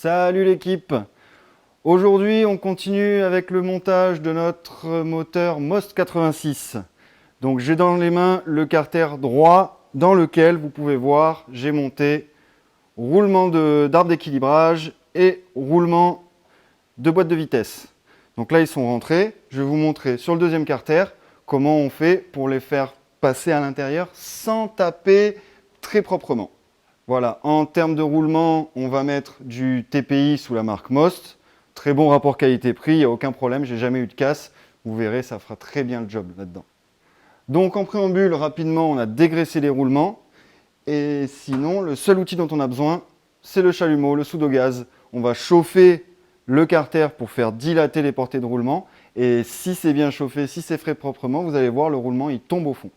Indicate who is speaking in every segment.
Speaker 1: Salut l'équipe! Aujourd'hui, on continue avec le montage de notre moteur Most 86. Donc j'ai dans les mains le carter droit dans lequel vous pouvez voir, j'ai monté roulement d'arbre d'équilibrage et roulement de boîte de vitesse. Donc là, ils sont rentrés. Je vais vous montrer sur le deuxième carter comment on fait pour les faire passer à l'intérieur sans taper très proprement. Voilà, en termes de roulement, on va mettre du TPI sous la marque Most. Très bon rapport qualité-prix, il n'y a aucun problème, j'ai jamais eu de casse. Vous verrez, ça fera très bien le job là-dedans. Donc en préambule, rapidement, on a dégraissé les roulements. Et sinon, le seul outil dont on a besoin, c'est le chalumeau, le soude au gaz. On va chauffer le carter pour faire dilater les portées de roulement. Et si c'est bien chauffé, si c'est fait proprement, vous allez voir, le roulement, il tombe au fond.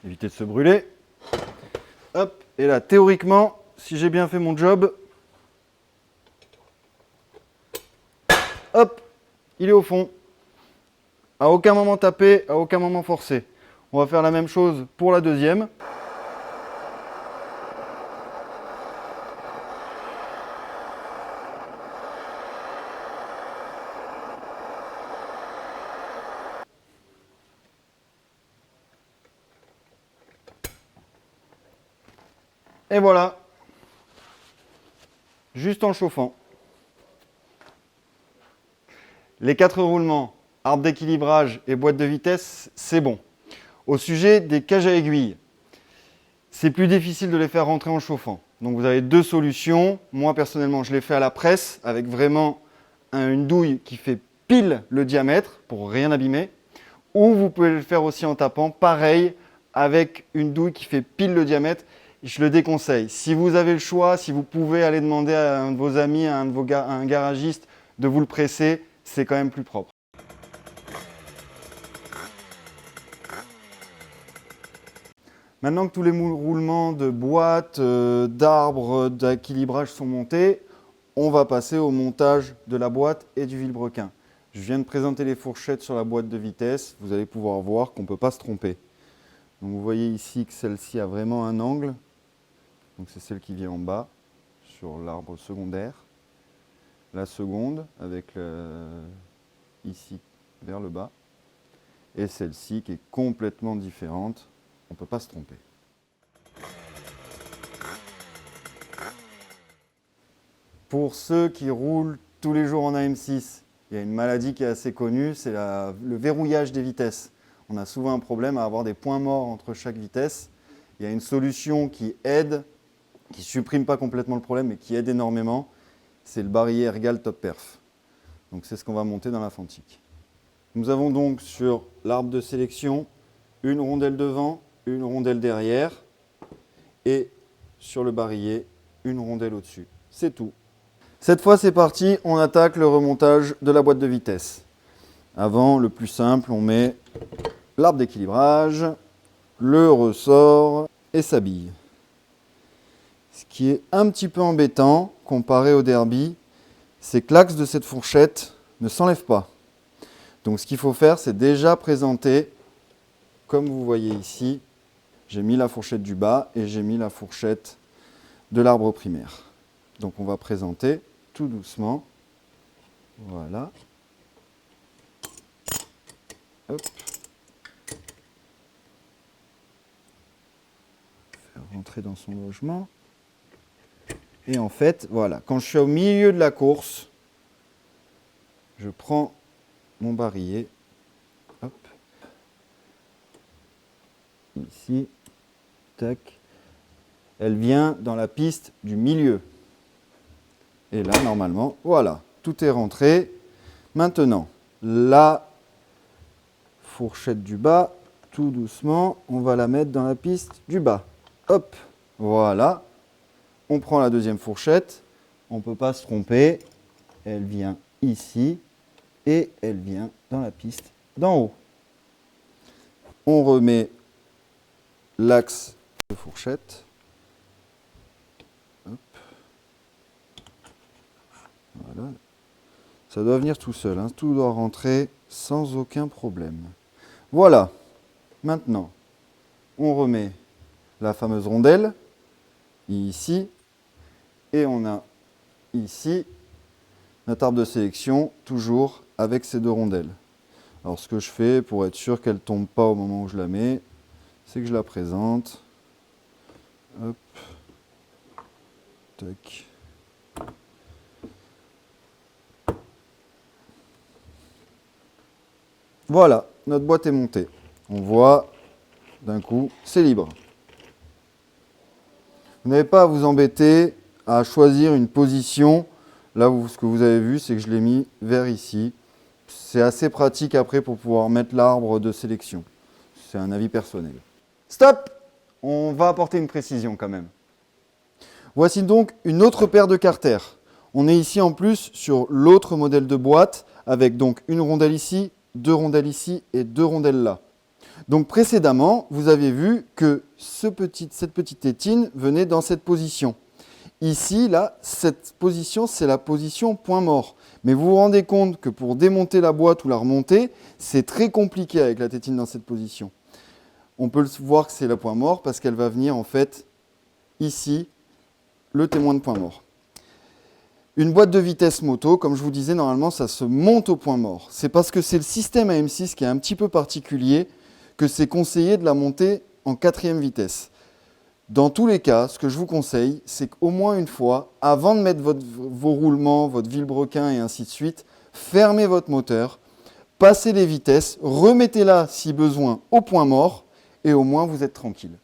Speaker 1: Éviter de se brûler. Hop, et là, théoriquement, si j'ai bien fait mon job, hop, il est au fond. À aucun moment tapé, à aucun moment forcé. On va faire la même chose pour la deuxième. Et voilà, juste en chauffant. Les 4 roulements, arbre d'équilibrage et boîte de vitesse, c'est bon. Au sujet des cages à aiguilles, c'est plus difficile de les faire rentrer en chauffant. Donc vous avez deux solutions. Moi personnellement, je l'ai fait à la presse avec vraiment une douille qui fait pile le diamètre pour rien abîmer. Ou vous pouvez le faire aussi en tapant, pareil, avec une douille qui fait pile le diamètre. Je le déconseille. Si vous avez le choix, si vous pouvez aller demander à un de vos amis, à un garagiste de vous le presser, c'est quand même plus propre. Maintenant que tous les roulements de boîte, d'arbres, d'équilibrage sont montés, on va passer au montage de la boîte et du vilebrequin. Je viens de présenter les fourchettes sur la boîte de vitesse. Vous allez pouvoir voir qu'on ne peut pas se tromper. Donc vous voyez ici que celle-ci a vraiment un angle. Donc c'est celle qui vient en bas, sur l'arbre secondaire. La seconde, avec ici vers le bas. Et celle-ci qui est complètement différente. On ne peut pas se tromper. Pour ceux qui roulent tous les jours en AM6, il y a une maladie qui est assez connue, c'est le verrouillage des vitesses. On a souvent un problème à avoir des points morts entre chaque vitesse. Il y a une solution qui aide, qui ne supprime pas complètement le problème, mais qui aide énormément. C'est le barillet Ergal Top Perf. Donc c'est ce qu'on va monter dans la Fantique. Nous avons donc sur l'arbre de sélection une rondelle devant, une rondelle derrière et sur le barillet, une rondelle au-dessus. C'est tout. Cette fois, c'est parti, on attaque le remontage de la boîte de vitesse. Avant, le plus simple, on met l'arbre d'équilibrage, le ressort et sa bille. Ce qui est un petit peu embêtant, comparé au derby, c'est que l'axe de cette fourchette ne s'enlève pas. Donc ce qu'il faut faire, c'est déjà présenter, comme vous voyez ici, j'ai mis la fourchette du bas et j'ai mis la fourchette de l'arbre primaire. Donc on va présenter tout doucement. Voilà. Hop. Faire rentrer dans son logement. Et en fait, voilà, quand je suis au milieu de la course, je prends mon barillet. Hop. Ici. Tac. Elle vient dans la piste du milieu. Et là, normalement, voilà, tout est rentré. Maintenant, la fourchette du bas, tout doucement, on va la mettre dans la piste du bas. Hop, voilà. On prend la deuxième fourchette, on ne peut pas se tromper, elle vient ici et elle vient dans la piste d'en haut. On remet l'axe de fourchette. Hop. Voilà. Ça doit venir tout seul, hein. Tout doit rentrer sans aucun problème. Voilà, maintenant on remet la fameuse rondelle ici et on a ici notre arbre de sélection toujours avec ces deux rondelles. Alors ce que je fais pour être sûr qu'elle ne tombe pas au moment où je la mets, c'est que je la présente. Hop. Tac. Voilà, notre boîte est montée. On voit d'un coup, c'est libre. Vous n'avez pas à vous embêter à choisir une position. Là, ce que vous avez vu, c'est que je l'ai mis vers ici. C'est assez pratique après pour pouvoir mettre l'arbre de sélection. C'est un avis personnel. Stop! On va apporter une précision quand même. Voici donc une autre paire de carters. On est ici en plus sur l'autre modèle de boîte avec donc une rondelle ici, deux rondelles ici et deux rondelles là. Donc précédemment, vous avez vu que cette petite tétine venait dans cette position. Ici, là, cette position, c'est la position point mort. Mais vous vous rendez compte que pour démonter la boîte ou la remonter, c'est très compliqué avec la tétine dans cette position. On peut voir que c'est le point mort parce qu'elle va venir en fait ici, le témoin de point mort. Une boîte de vitesse moto, comme je vous disais, normalement, ça se monte au point mort. C'est parce que c'est le système AM6 qui est un petit peu particulier que c'est conseillé de la monter en 4e vitesse. Dans tous les cas, ce que je vous conseille, c'est qu'au moins une fois, avant de mettre vos roulements, votre vilebrequin et ainsi de suite, fermez votre moteur, passez les vitesses, remettez-la si besoin au point mort et au moins vous êtes tranquille.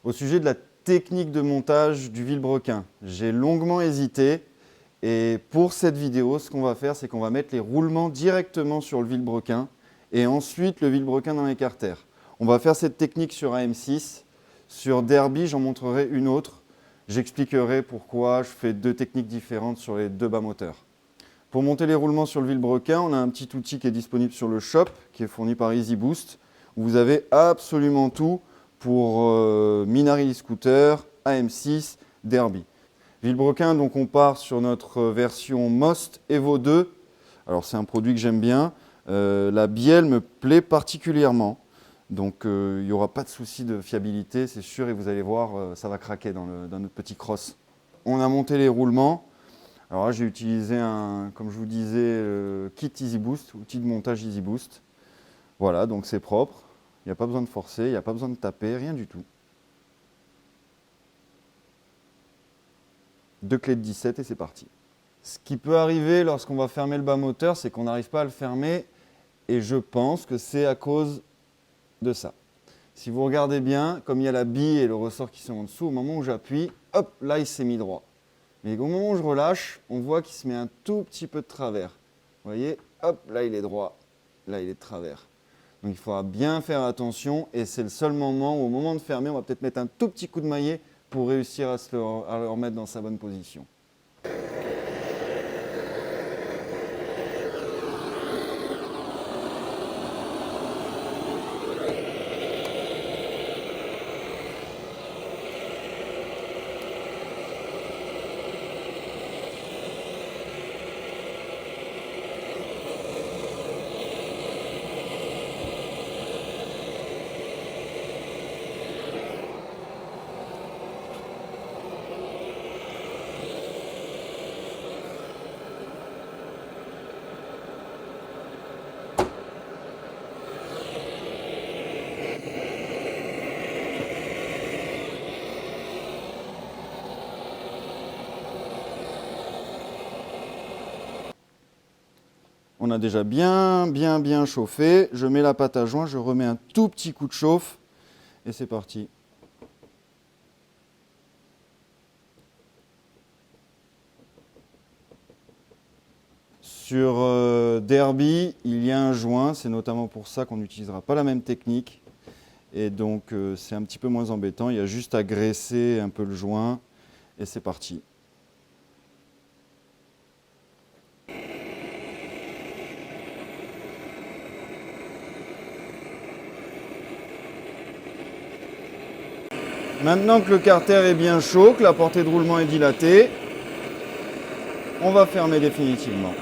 Speaker 1: Au sujet de la technique de montage du vilebrequin, j'ai longuement hésité et pour cette vidéo, ce qu'on va faire, c'est qu'on va mettre les roulements directement sur le vilebrequin et ensuite le vilebrequin dans les carters. On va faire cette technique sur AM6. Sur Derby, j'en montrerai une autre. J'expliquerai pourquoi je fais deux techniques différentes sur les deux bas moteurs. Pour monter les roulements sur le vilebrequin, on a un petit outil qui est disponible sur le shop, qui est fourni par EasyBoost, où vous avez absolument tout pour Minarelli Scooter, AM6, Derby. Vilebrequin, donc on part sur notre version Most Evo 2. Alors c'est un produit que j'aime bien. La bielle me plaît particulièrement. Donc il n'y aura pas de souci de fiabilité, c'est sûr, et vous allez voir, ça va craquer dans notre petit cross. On a monté les roulements. Alors là, j'ai utilisé comme je vous disais, kit EasyBoost, outil de montage EasyBoost. Voilà, donc c'est propre. Il n'y a pas besoin de forcer, il n'y a pas besoin de taper, rien du tout. Deux clés de 17 et c'est parti. Ce qui peut arriver lorsqu'on va fermer le bas moteur, c'est qu'on n'arrive pas à le fermer et je pense que c'est à cause de ça. Si vous regardez bien, comme il y a la bille et le ressort qui sont en dessous, au moment où j'appuie, hop, là il s'est mis droit. Mais au moment où je relâche, on voit qu'il se met un tout petit peu de travers. Vous voyez, hop, là il est droit, là il est de travers. Donc il faudra bien faire attention et c'est le seul moment où au moment de fermer, on va peut-être mettre un tout petit coup de maillet pour réussir à le remettre dans sa bonne position. On a déjà bien chauffé. Je mets la pâte à joint, je remets un tout petit coup de chauffe et c'est parti. Sur Derby, il y a un joint, c'est notamment pour ça qu'on n'utilisera pas la même technique. Et donc c'est un petit peu moins embêtant, il y a juste à graisser un peu le joint et c'est parti. Maintenant que le carter est bien chaud, que la portée de roulement est dilatée, on va fermer définitivement.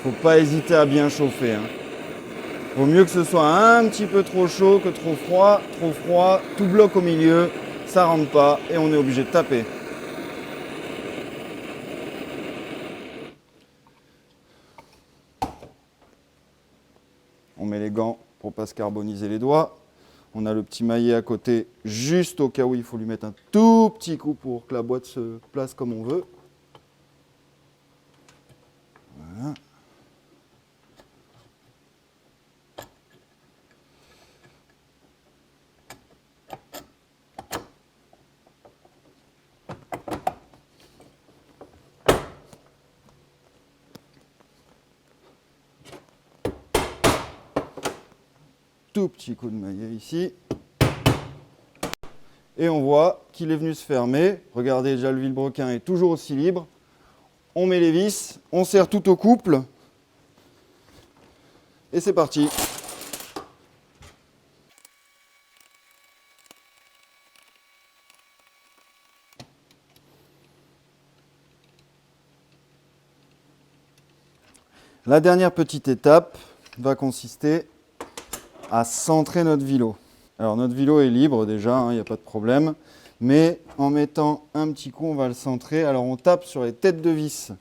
Speaker 1: Faut pas hésiter à bien chauffer. Vaut mieux que ce soit un petit peu trop chaud que trop froid, tout bloque au milieu, ça rentre pas et on est obligé de taper. On met les gants pour pas se carboniser les doigts. On a le petit maillet à côté, juste au cas où il faut lui mettre un tout petit coup pour que la boîte se place comme on veut. Voilà. Tout petit coup de maillet ici. Et on voit qu'il est venu se fermer. Regardez, déjà le vilebrequin est toujours aussi libre. On met les vis, on serre tout au couple. Et c'est parti. La dernière petite étape va consister à centrer notre vilo. Alors notre vilo est libre déjà, il n'y a pas de problème. Mais en mettant un petit coup, on va le centrer. Alors on tape sur les têtes de vis.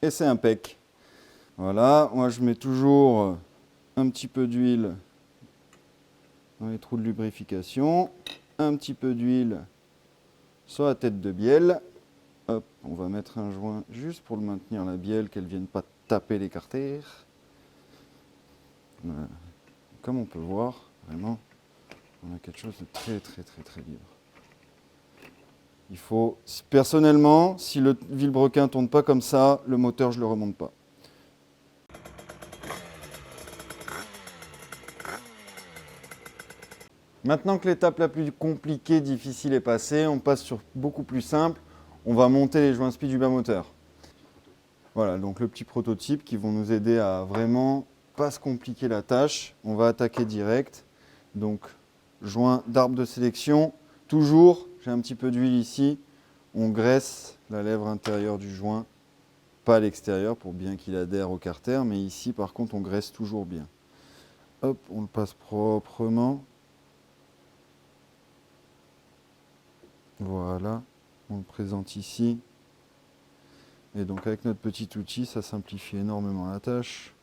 Speaker 1: Et c'est impec. Voilà, moi je mets toujours un petit peu d'huile dans les trous de lubrification. Un petit peu d'huile sur la tête de bielle. Hop, on va mettre un joint juste pour le maintenir la bielle, qu'elle ne vienne pas taper les carters. Voilà. Comme on peut voir, vraiment, on a quelque chose de très libre. Il faut, personnellement, si le vilebrequin ne tourne pas comme ça, le moteur, je ne le remonte pas. Maintenant que l'étape la plus compliquée, difficile est passée, on passe sur beaucoup plus simple. On va monter les joints spi du bas moteur. Voilà, donc le petit prototype qui vont nous aider à vraiment pas se compliquer la tâche. On va attaquer direct. Donc, joint d'arbre de sélection. Toujours, j'ai un petit peu d'huile ici. On graisse la lèvre intérieure du joint, pas à l'extérieur pour bien qu'il adhère au carter, mais ici par contre on graisse toujours bien. Hop, on le passe proprement. Voilà, on le présente ici. Et donc avec notre petit outil, ça simplifie énormément la tâche.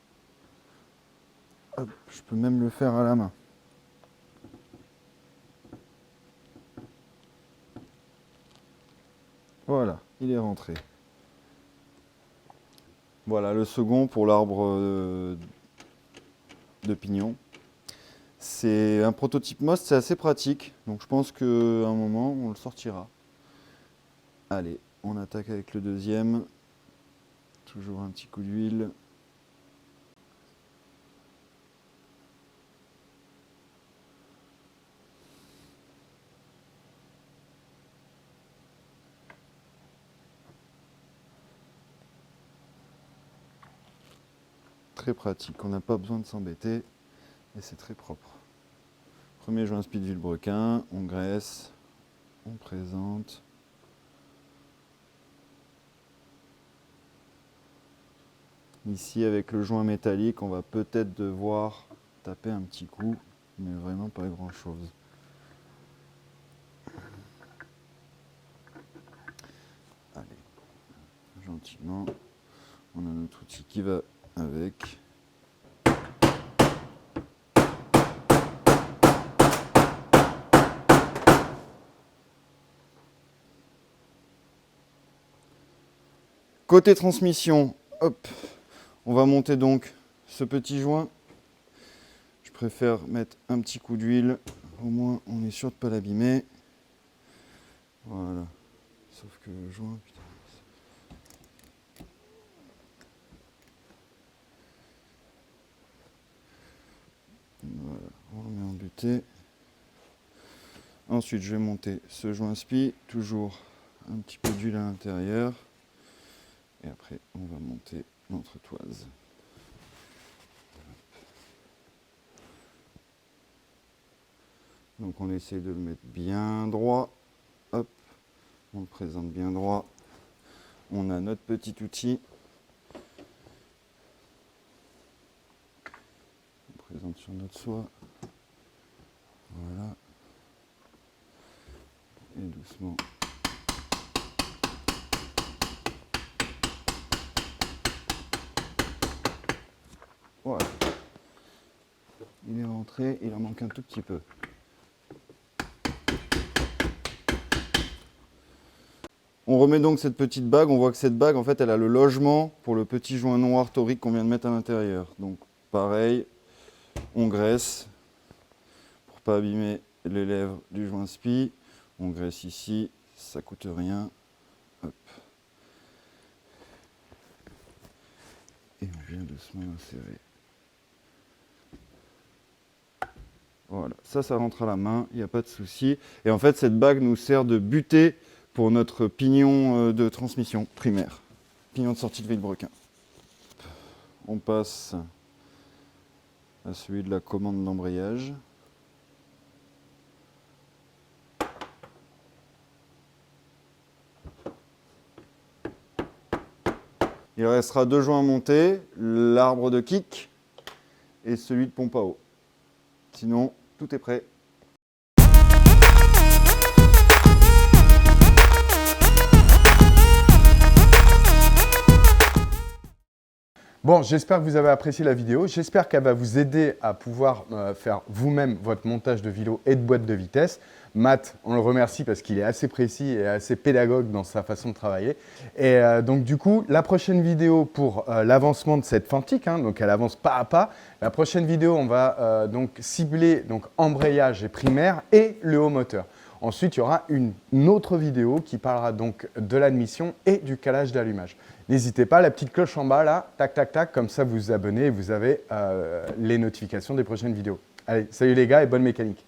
Speaker 1: Hop, je peux même le faire à la main. Voilà, il est rentré. Voilà le second pour l'arbre de pignon. C'est un prototype Most, c'est assez pratique. Donc je pense qu'à un moment, on le sortira. Allez, on attaque avec le deuxième. Toujours un petit coup d'huile. Très pratique, on n'a pas besoin de s'embêter et c'est très propre. Premier joint spi de vilebrequin, on graisse, on présente. Ici avec le joint métallique, on va peut-être devoir taper un petit coup, mais vraiment pas grand chose. Allez, gentiment, on a notre outil qui va avec. Côté transmission, hop, on va monter donc ce petit joint. Je préfère mettre un petit coup d'huile, au moins on est sûr de ne pas l'abîmer. sauf que le joint, putain. Voilà, on le met en butée. Ensuite, je vais monter ce joint spi, toujours un petit peu d'huile à l'intérieur. Et après, on va monter notre toise. Donc on essaie de le mettre bien droit. Hop, on le présente bien droit. On a notre petit outil. On présente sur notre soie. Voilà. Et doucement. Voilà. Il est rentré, il en manque un tout petit peu. On remet donc cette petite bague. On voit que cette bague, en fait, elle a le logement pour le petit joint noir torique qu'on vient de mettre à l'intérieur. Donc, pareil, on graisse pour pas abîmer les lèvres du joint spi. On graisse ici, ça coûte rien. Hop. Et on vient doucement insérer. Voilà, ça rentre à la main, il n'y a pas de souci. Et en fait, cette bague nous sert de butée pour notre pignon de transmission primaire. Pignon de sortie de vilebrequin. On passe à celui de la commande d'embrayage. Il restera 2 joints à monter, l'arbre de kick et celui de pompe à eau. Sinon, tout est prêt.
Speaker 2: Bon, j'espère que vous avez apprécié la vidéo. J'espère qu'elle va vous aider à pouvoir faire vous-même votre montage de vélo et de boîte de vitesse. Matt, on le remercie parce qu'il est assez précis et assez pédagogue dans sa façon de travailler. Et donc du coup, la prochaine vidéo pour l'avancement de cette Fantic, donc elle avance pas à pas. La prochaine vidéo, on va donc cibler embrayage et primaire et le haut moteur. Ensuite, il y aura une autre vidéo qui parlera donc de l'admission et du calage d'allumage. N'hésitez pas, la petite cloche en bas là, tac, tac, tac, comme ça vous vous abonnez et vous avez les notifications des prochaines vidéos. Allez, salut les gars et bonne mécanique.